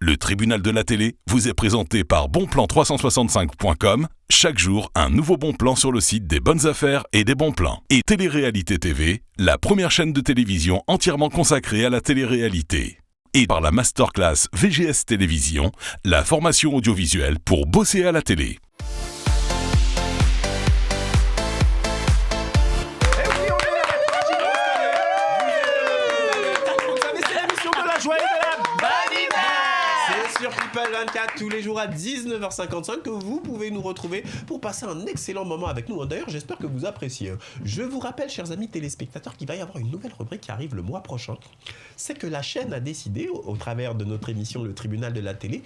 Le tribunal de la télé vous est présenté par bonplan365.com. Chaque jour, un nouveau bon plan sur le site des bonnes affaires et des bons plans. Et Télé-Réalité TV, la première chaîne de télévision entièrement consacrée à la télé-réalité. Et par la masterclass VGS Télévision, la formation audiovisuelle pour bosser à la télé. Sur People 24 tous les jours à 19h55 que vous pouvez nous retrouver pour passer un excellent moment avec nous. D'ailleurs, j'espère que vous appréciez. Je vous rappelle, chers amis téléspectateurs, qu'il va y avoir une nouvelle rubrique qui arrive le mois prochain. C'est que la chaîne a décidé, au travers de notre émission Le Tribunal de la télé,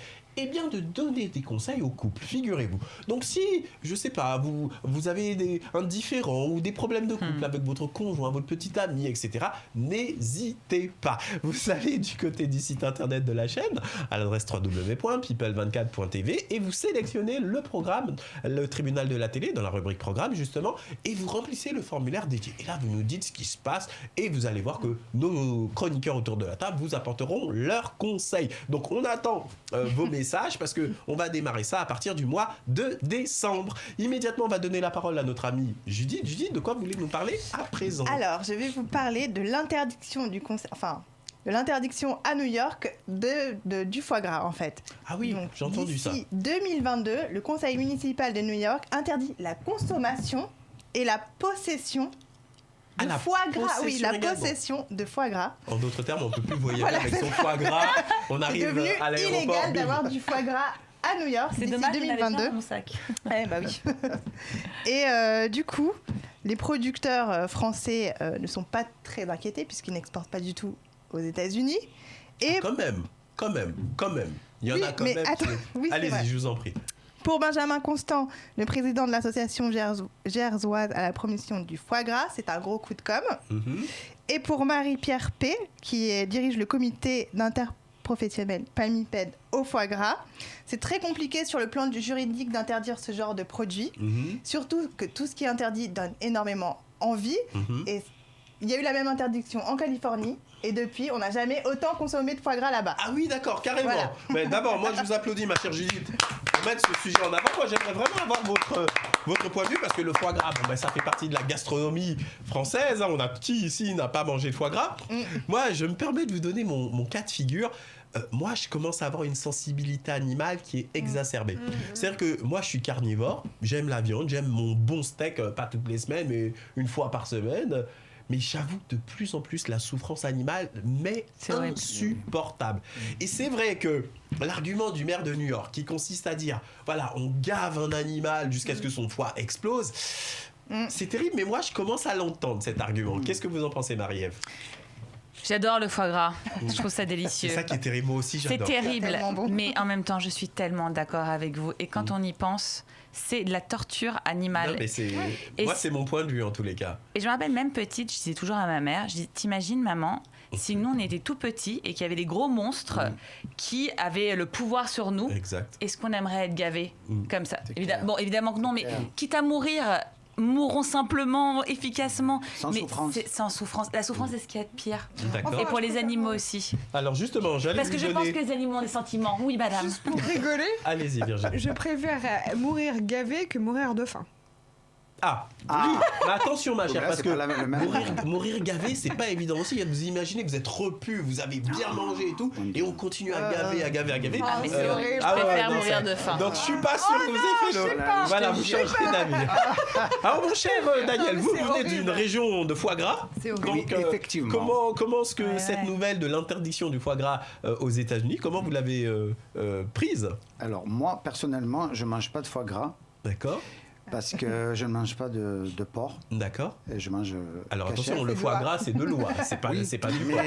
de donner des conseils aux couples, figurez-vous. Donc si, je sais pas, vous avez un différend ou des problèmes de couple avec votre conjoint, votre petit ami, etc., n'hésitez pas. Vous savez, du côté du site internet de la chaîne, à l'adresse www.people24.tv, et vous sélectionnez le programme, le tribunal de la télé, dans la rubrique programme, justement, et vous remplissez le formulaire dédié. Et là, vous nous dites ce qui se passe, et vous allez voir que nos chroniqueurs autour de la table vous apporteront leurs conseils. Donc, on attend vos messages, parce qu'on va démarrer ça à partir du mois de décembre. Immédiatement, on va donner la parole à notre amie Judith. Judith, de quoi vous voulez nous parler à présent ? Alors, je vais vous parler de l'interdiction du conseil, de l'interdiction à New York du foie gras, en fait. Ah oui, donc, j'ai entendu ça. D'ici 2022, le conseil municipal de New York interdit la consommation et la possession de foie gras. Oui, la possession de foie gras. En d'autres termes, on ne peut plus voyager avec son foie gras. On arrive à l'aéroport. C'est illégal d'avoir du foie gras à New York d'ici 2022. Mon sac. Bah oui. Et du coup, les producteurs français ne sont pas très inquiétés puisqu'ils n'exportent pas du tout aux États-Unis. Et quand même. Il y en a quand même. Attends, oui, allez-y, je vous en prie. Pour Benjamin Constant, le président de l'association gersoise à la promotion du foie gras, c'est un gros coup de com'. Et pour Marie-Pierre P., qui dirige le comité d'interprofessionnel Palmipède au foie gras, c'est très compliqué sur le plan du juridique d'interdire ce genre de produit. Surtout que tout ce qui est interdit donne énormément envie. Et il y a eu la même interdiction en Californie. Et depuis, on n'a jamais autant consommé de foie gras là-bas. Ah oui, d'accord, carrément. Voilà. Mais d'abord, moi, je vous applaudis, ma chère Judith, pour mettre ce sujet en avant. Moi, j'aimerais vraiment avoir votre point de vue, parce que le foie gras, ça fait partie de la gastronomie française. On a qui ici n'a pas mangé de foie gras ? Moi, je me permets de vous donner mon cas de figure. Moi, je commence à avoir une sensibilité animale qui est exacerbée. C'est-à-dire que moi, je suis carnivore, j'aime la viande, j'aime mon bon steak, pas toutes les semaines, mais une fois par semaine. Mais j'avoue que de plus en plus, la souffrance animale m'est insupportable. Et c'est vrai que l'argument du maire de New York, qui consiste à dire, voilà, on gave un animal jusqu'à ce que son foie explose, c'est terrible, mais moi, je commence à l'entendre, cet argument. Qu'est-ce que vous en pensez, Marie-Ève ? J'adore le foie gras, je trouve ça délicieux. C'est ça qui est terrible, moi aussi j'adore. C'est terrible, mais en même temps je suis tellement d'accord avec vous. Et quand on y pense, c'est de la torture animale. Non, mais c'est mon point de vue en tous les cas. Et je me rappelle même petite, je disais toujours à ma mère, je dis, t'imagines maman, si nous on était tout petits et qu'il y avait des gros monstres qui avaient le pouvoir sur nous, est-ce qu'on aimerait être gavés comme ça ? Évidemment que non, mais quitte à mourir... mourront simplement, efficacement. Sans souffrance. La souffrance, c'est ce qu'il y a de pire. D'accord. Et pour les animaux aussi. Alors justement, j'allais Parce que je pense que les animaux ont des sentiments. Oui, madame. Juste pour rigoler, allez-y, Virginie. Je préfère mourir gavé que mourir de faim. Oui, mais attention ma chère, parce que mourir gavé, c'est pas évident aussi. Vous imaginez, vous êtes repu, vous avez bien mangé et tout, et on continue à gaver. Ah, mais c'est horrible, je préfère mourir de faim. Donc je suis pas sûr que vous ayez fait le... Voilà, vous changerez d'avis. Alors mon cher Daniel, vous venez d'une région de foie gras. C'est horrible. Donc effectivement. comment est-ce que cette nouvelle de l'interdiction du foie gras aux États-Unis, comment vous l'avez prise ? Alors moi, personnellement, je mange pas de foie gras. D'accord. Parce que je ne mange pas de porc. D'accord. Et je mange. Alors attention, le foie gras, c'est de l'eau, c'est pas, c'est pas du porc.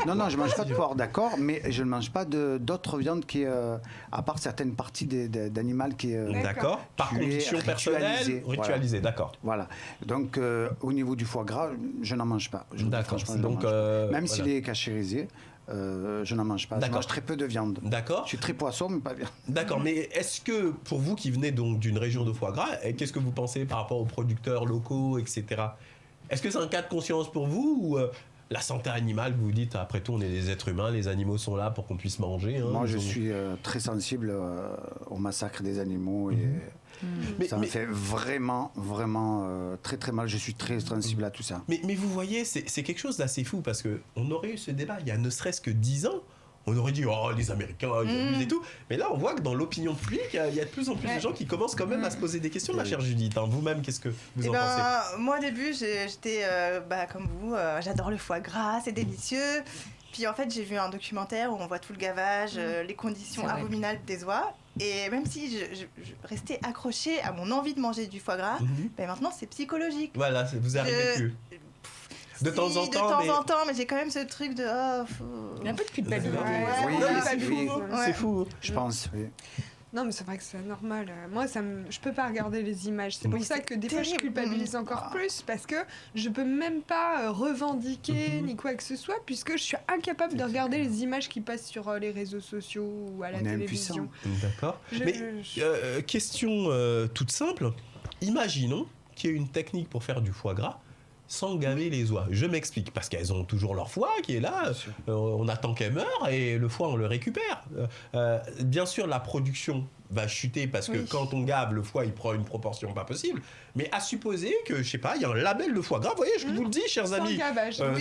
Non, je ne mange pas de porc, d'accord, mais je ne mange pas d'autres viandes qui, à part certaines parties d'animal qui. D'accord. Par conviction personnelle, ritualisée, d'accord. Voilà. Donc au niveau du foie gras, je n'en mange pas. D'accord. Donc même s'il est cachérisé. Je n'en mange pas. Je mange très peu de viande. D'accord. Je suis très poisson, mais pas viande. D'accord, mais est-ce que, pour vous qui venez donc d'une région de foie gras, qu'est-ce que vous pensez par rapport aux producteurs locaux, etc. Est-ce que c'est un cas de conscience pour vous ou la santé animale, vous dites, après tout, on est des êtres humains, les animaux sont là pour qu'on puisse manger. Moi, je suis très sensible au massacre des animaux et ça me fait vraiment, vraiment très très mal. Je suis très sensible à tout ça. Mais vous voyez, c'est quelque chose d'assez fou parce qu'on aurait eu ce débat il y a ne serait-ce que 10 ans. On aurait dit, oh, les Américains, ils abusent et tout. Mais là, on voit que dans l'opinion publique, il y a de plus en plus de gens qui commencent quand même à se poser des questions, ma chère Judith. Vous-même, qu'est-ce que vous en pensez ? Moi, au début, j'étais comme vous. J'adore le foie gras, c'est délicieux. Puis en fait, j'ai vu un documentaire où on voit tout le gavage, les conditions abominables des oies. Et même si je restais accrochée à mon envie de manger du foie gras, maintenant, c'est psychologique. Voilà, vous arrivez plus. De temps en temps, mais j'ai quand même ce truc de... Il y a un peu de culpabilité. C'est fou. Je pense, oui. Non, mais c'est vrai que c'est normal. Moi, je peux pas regarder les images. C'est pour ça que des fois, je culpabilise encore plus parce que je peux même pas revendiquer ni quoi que ce soit puisque je suis incapable de regarder les images qui passent sur les réseaux sociaux ou à la télévision. D'accord. Question toute simple. Imaginons qu'il y ait une technique pour faire du foie gras sans gaver les oies. Je m'explique, parce qu'elles ont toujours leur foie qui est là, on attend qu'elles meurent et le foie on le récupère. Bien sûr la production va chuter parce que quand on gave, le foie il prend une proportion pas possible, mais à supposer que, je sais pas, il y a un label de foie gras, vous voyez, je vous le dis, chers amis,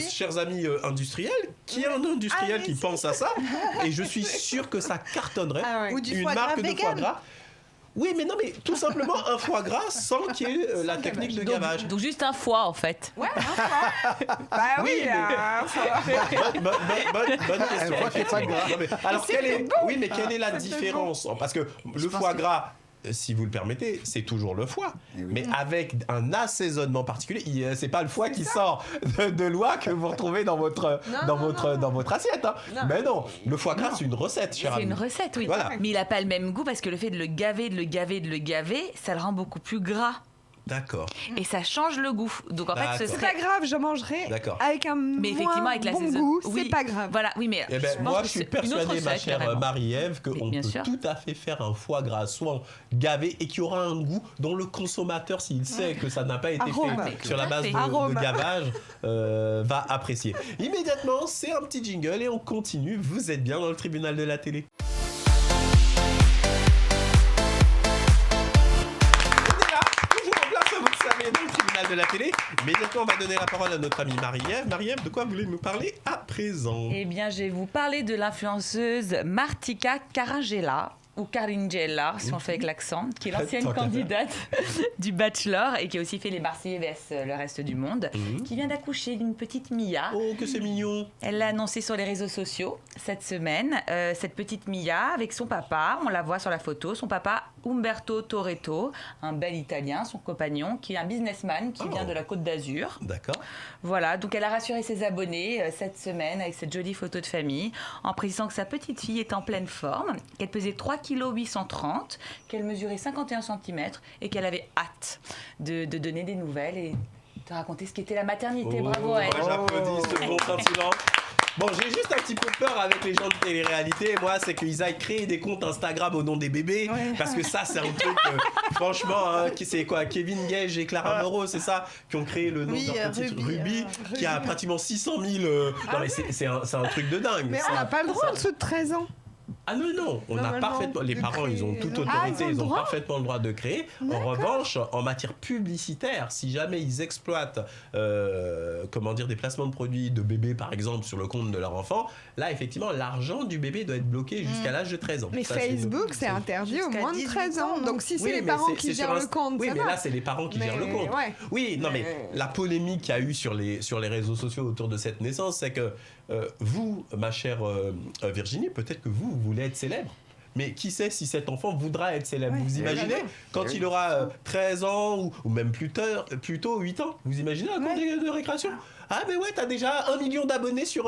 chers amis industriels, qui est un industriel qui pense à ça, et je suis sûr que ça cartonnerait, Ou du une foie marque gras de foie vegan. gras. Oui, mais non, mais tout simplement un foie gras sans qu'il y ait la technique de gavage. Donc juste un foie en fait. Ouais, un foie. Bah oui, un foie. Bonne question. Non, mais alors, quelle est la différence ? Parce que le foie gras, si vous le permettez, c'est toujours le foie, mais avec un assaisonnement particulier. C'est pas le foie qui sort de l'oie que vous retrouvez dans votre assiette. Hein. Mais non, le foie gras, c'est une recette, cher ami. C'est une recette, oui. Voilà. Mais il n'a pas le même goût parce que le fait de le gaver, ça le rend beaucoup plus gras. D'accord. Et ça change le goût. Donc en fait, ce C'est serait... pas grave, je mangerai avec un moins avec la bon saison... goût, oui. c'est pas grave. Voilà, oui, mais moi, je suis persuadé, ma chère Marie-Ève, qu'on peut tout à fait faire un foie gras soit gavé et qui aura un goût dont le consommateur, s'il sait que ça n'a pas été fait sur la base de gavage, va apprécier. Immédiatement, c'est un petit jingle et on continue. Vous êtes bien dans le tribunal de la télé. Dans le tribunal de la télé. Immédiatement, on va donner la parole à notre amie Marie-Ève. Marie-Ève, de quoi voulez-vous nous parler à présent ? Eh bien, je vais vous parler de l'influenceuse Martika Caringella, ou Caringella, si on fait avec l'accent, qui est l'ancienne candidate du Bachelor et qui a aussi fait les Marseillais vs le reste du monde, qui vient d'accoucher d'une petite Mia. Oh, que c'est mignon! Elle l'a annoncé sur les réseaux sociaux cette semaine. Cette petite Mia, avec son papa, on la voit sur la photo, son papa Umberto Toretto, un bel Italien, son compagnon, qui est un businessman qui vient de la Côte d'Azur. D'accord. Voilà, donc elle a rassuré ses abonnés cette semaine avec cette jolie photo de famille, en précisant que sa petite fille est en pleine forme, qu'elle pesait 3,830 kg, qu'elle mesurait 51 cm et qu'elle avait hâte de donner des nouvelles et de raconter ce qu'était la maternité. Bravo à elle. J'applaudis ce bon sentiment. Bon, j'ai juste un petit peu peur avec les gens de télé-réalité, moi, c'est qu'ils aillent créer des comptes Instagram au nom des bébés, parce que ça, c'est un truc, franchement, hein, c'est quoi, Kevin Gage et Clara Moreau, c'est ça, qui ont créé le nom de leur petite Ruby, qui a pratiquement 600 000... Non, mais c'est un truc de dingue. Mais on n'a pas le droit en dessous de 13 ans. Ah non, on a parfaitement... Les parents, ils ont toute autorité, ils ont parfaitement le droit de créer. En revanche, en matière publicitaire, si jamais ils exploitent des placements de produits de bébés, par exemple, sur le compte de leur enfant, là, effectivement, l'argent du bébé doit être bloqué jusqu'à l'âge de 13 ans. Mais ça, Facebook, c'est interdit au moins de 13 ans. Donc si c'est les parents qui gèrent le compte, oui, mais là, c'est les parents qui gèrent le compte. Oui, non, mais la polémique qu'il y a eu sur les réseaux sociaux autour de cette naissance, c'est que vous, ma chère Virginie, peut-être que vous voulez être célèbre. Mais qui sait si cet enfant voudra être célèbre. Vous imaginez quand il aura 13 ans ou même plus tôt 8 ans, vous imaginez un compte de récréation? Ah mais ouais, t'as déjà 1 million d'abonnés sur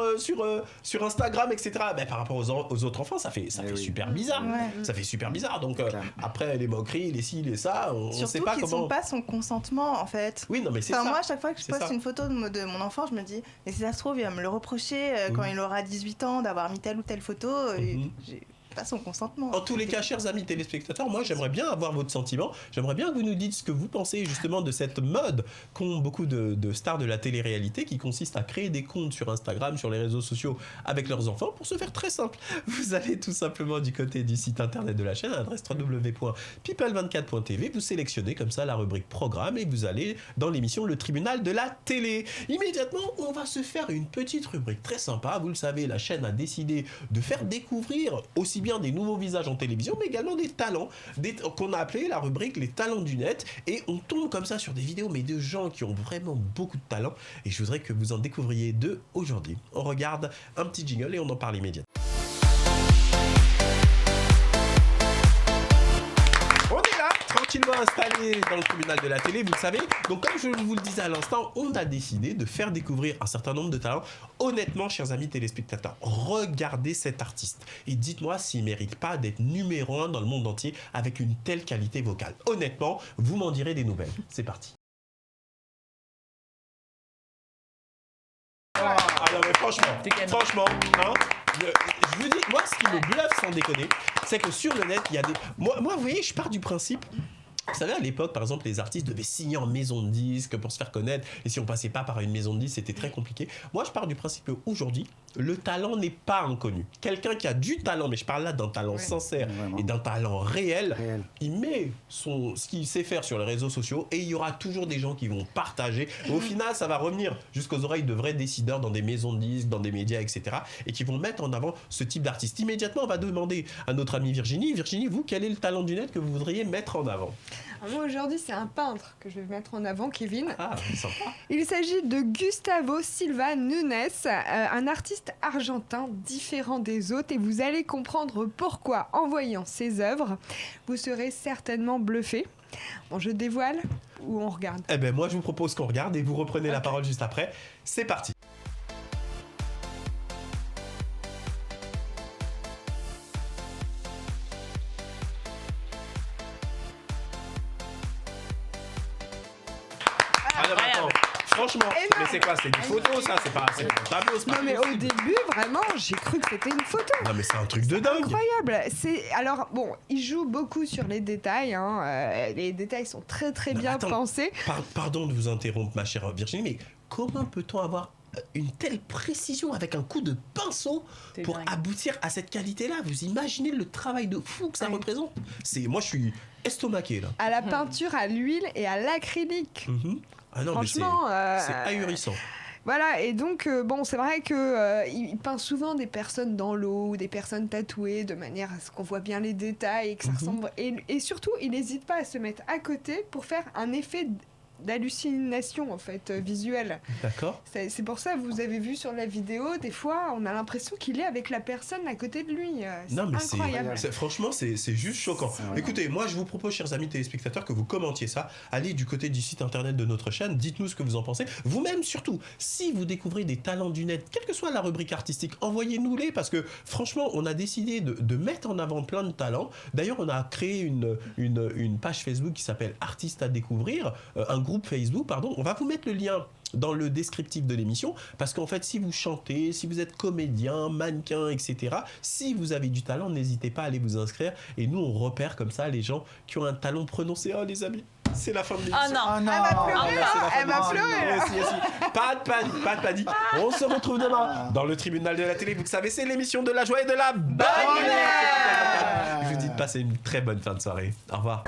Instagram, etc. Ben, par rapport aux autres enfants, ça fait super bizarre. Ça fait super bizarre. Donc après les moqueries, les ci, les ça, on surtout sait pas qu'ils comment... sont pas son consentement en fait. Oui, non mais c'est ça. Moi, à chaque fois que je poste une photo de mon enfant, je me dis, mais si ça se trouve, il va me le reprocher quand il aura 18 ans d'avoir mis telle ou telle photo. pas son consentement. En tous les cas, chers amis téléspectateurs, moi j'aimerais bien avoir votre sentiment. J'aimerais bien que vous nous dites ce que vous pensez justement de cette mode qu'ont beaucoup de stars de la télé-réalité qui consiste à créer des comptes sur Instagram, sur les réseaux sociaux avec leurs enfants pour se faire très simple. Vous allez tout simplement du côté du site internet de la chaîne, à l'adresse www.people24.tv, vous sélectionnez comme ça la rubrique programme et vous allez dans l'émission Le Tribunal de la télé. Immédiatement, on va se faire une petite rubrique très sympa. Vous le savez, la chaîne a décidé de faire découvrir aussi bien des nouveaux visages en télévision, mais également des talents, qu'on a appelé la rubrique Les talents du net. Et on tombe comme ça sur des vidéos, mais de gens qui ont vraiment beaucoup de talent. Et je voudrais que vous en découvriez deux aujourd'hui. On regarde un petit jingle et on en parle immédiatement. Tranquillement installé dans le tribunal de la télé, vous le savez. Donc comme je vous le disais à l'instant, on a décidé de faire découvrir un certain nombre de talents. Honnêtement, chers amis téléspectateurs, regardez cet artiste et dites-moi s'il ne mérite pas d'être numéro 1 dans le monde entier avec une telle qualité vocale. Honnêtement, vous m'en direz des nouvelles. C'est parti. Alors mais franchement, hein, je vous dis, moi ce qui me bluffe sans déconner, c'est que sur le net, il y a des... Moi, vous voyez, je pars du principe... Vous savez, à l'époque, par exemple, les artistes devaient signer en maison de disques pour se faire connaître. Et si on passait pas par une maison de disques, c'était très compliqué. Moi, je pars du principe qu'aujourd'hui, le talent n'est pas inconnu. Quelqu'un qui a du talent, mais je parle là d'un talent sincère et d'un talent réel, il met ce qu'il sait faire sur les réseaux sociaux et il y aura toujours des gens qui vont partager. Et au final, ça va revenir jusqu'aux oreilles de vrais décideurs dans des maisons de disques, dans des médias, etc. et qui vont mettre en avant ce type d'artiste. Immédiatement, on va demander à notre amie Virginie. Virginie, vous, quel est le talent du net que vous voudriez mettre en avant ? Moi, aujourd'hui, c'est un peintre que je vais mettre en avant, Kevin. Ah, sympa. Il s'agit de Gustavo Silva Nunes, un artiste argentin différent des autres, et vous allez comprendre pourquoi en voyant ses œuvres. Vous serez certainement bluffé. Bon, je dévoile ou on regarde ? Eh ben, moi, je vous propose qu'on regarde et vous reprenez la parole juste après. C'est parti. Franchement, mais c'est quoi ? C'est des photos, ça ? C'est pas un tableau, c'est pas... Non, mais au début, vraiment, j'ai cru que c'était une photo. Non, mais c'est un truc de dingue. Incroyable. Alors, bon, il joue beaucoup sur les détails. Les détails sont très, très bien pensés. Pardon de vous interrompre, ma chère Virginie, mais comment peut-on avoir une telle précision avec un coup de pinceau pour aboutir à cette qualité-là ? Vous imaginez le travail de fou que ça représente ? Moi, je suis estomaqué, là. À la peinture, à l'huile et à l'acrylique. Ah non, franchement, mais c'est ahurissant. Voilà, et donc, bon, c'est vrai qu'il peint souvent des personnes dans l'eau ou des personnes tatouées de manière à ce qu'on voit bien les détails et que ça ressemble. Et surtout, il n'hésite pas à se mettre à côté pour faire un effet d'hallucination en fait visuelle. D'accord. C'est pour ça, vous avez vu sur la vidéo, des fois on a l'impression qu'il est avec la personne à côté de lui. C'est incroyable. Franchement, c'est juste choquant. Écoutez, moi je vous propose, chers amis téléspectateurs, que vous commentiez ça. Allez du côté du site internet de notre chaîne, dites-nous ce que vous en pensez. Vous-même surtout, si vous découvrez des talents du net, quelle que soit la rubrique artistique, envoyez-nous-les parce que franchement, on a décidé de mettre en avant plein de talents. D'ailleurs, on a créé une page Facebook qui s'appelle Artistes à découvrir, un groupe Facebook, pardon. On va vous mettre le lien dans le descriptif de l'émission parce qu'en fait, si vous chantez, si vous êtes comédien, mannequin, etc., si vous avez du talent, n'hésitez pas à aller vous inscrire et nous, on repère comme ça les gens qui ont un talent prononcé. Oh, les amis, c'est la fin de l'émission. Oh non, elle va pleurer, elle va pleurer. Pas de panique. On se retrouve demain dans le tribunal de la télé. Vous savez, c'est l'émission de la joie et de la bonne humeur. Je vous dis de passer une très bonne fin de soirée. Au revoir.